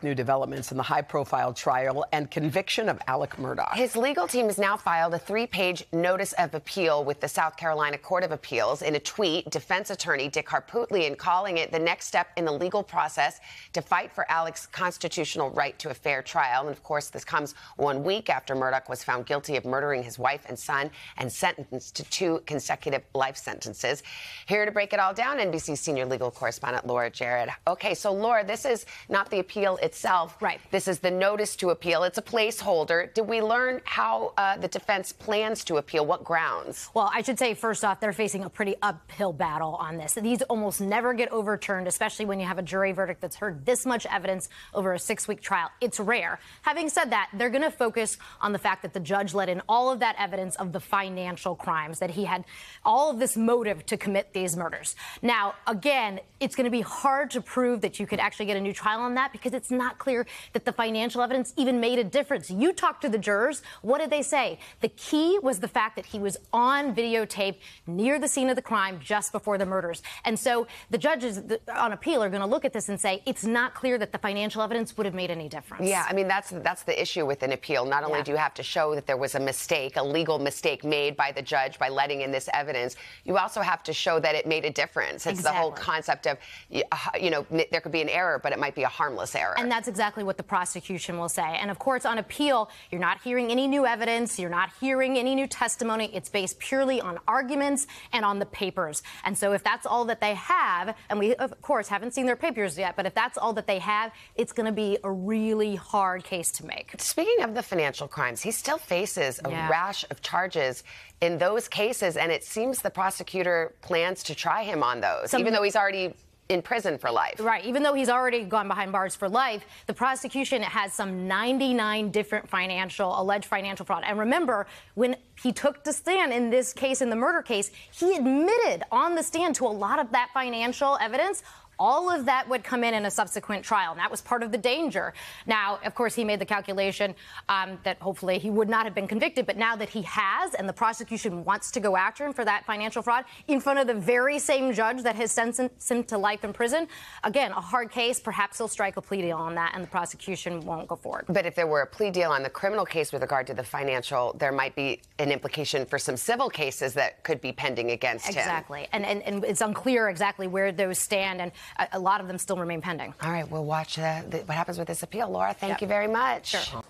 New developments in the high-profile trial and conviction of Alec Murdaugh. His legal team has now filed a 3-page notice of appeal with the South Carolina Court of Appeals. In a tweet, defense attorney Dick Harpootlian calling it the next step in the legal process to fight for Alec's constitutional right to a fair trial. And, of course, this comes 1 week after Murdaugh was found guilty of murdering his wife and son and sentenced to 2 consecutive life sentences. Here to break it all down, NBC senior legal correspondent Laura Jarrett. Okay, so, Laura, this is not the appeal itself. Right. This is the notice to appeal. It's a placeholder. Did we learn how the defense plans to appeal? What grounds? Well, I should say, first off, they're facing a pretty uphill battle on this. These almost never get overturned, especially when you have a jury verdict that's heard this much evidence over a 6-week trial. It's rare. Having said that, they're going to focus on the fact that the judge let in all of that evidence of the financial crimes, that he had all of this motive to commit these murders. Now, again, it's going to be hard to prove that you could actually get a new trial on that because it's not clear that the financial evidence even made a difference. You talked to the jurors. What did they say? The key was the fact that he was on videotape near the scene of the crime just before the murders. And so the judges on appeal are going to look at this and say it's not clear that the financial evidence would have made any difference. Yeah, I mean, that's the issue with an appeal. Not only do you have to show that there was a mistake, a legal mistake made by the judge by letting in this evidence, you also have to show that it made a difference. It's the whole concept of, you know, there could be an error, but it might be a harmless error. And that's exactly what the prosecution will say. And of course, on appeal, you're not hearing any new evidence. You're not hearing any new testimony. It's based purely on arguments and on the papers. And so if that's all that they have, and we, of course, haven't seen their papers yet, but if that's all that they have, it's going to be a really hard case to make. Speaking of the financial crimes, he still faces a rash of charges in those cases, and it seems the prosecutor plans to try him on those, even though he's already in prison for life. Right. Even though he's already gone behind bars for life, the prosecution has some 99 different alleged financial fraud. And remember, when he took the stand in this case, in the murder case, he admitted on the stand to a lot of that financial evidence. All of that would come in a subsequent trial, and that was part of the danger. Now, of course, he made the calculation that hopefully he would not have been convicted, but now that he has, and the prosecution wants to go after him for that financial fraud in front of the very same judge that has sentenced him to life in prison, again, a hard case. Perhaps he'll strike a plea deal on that, and the prosecution won't go forward. But if there were a plea deal on the criminal case with regard to the financial, there might be an implication for some civil cases that could be pending against him. Exactly. And it's unclear exactly where those stand, and a lot of them still remain pending. All right, we'll watch what happens with this appeal. Laura, thank you very much. Sure.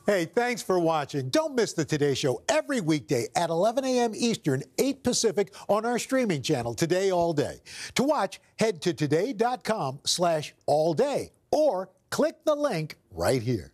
Hey, thanks for watching. Don't miss the Today Show every weekday at 11 a.m. Eastern, 8 Pacific on our streaming channel, Today All Day. To watch, head to today.com/allday or click the link right here.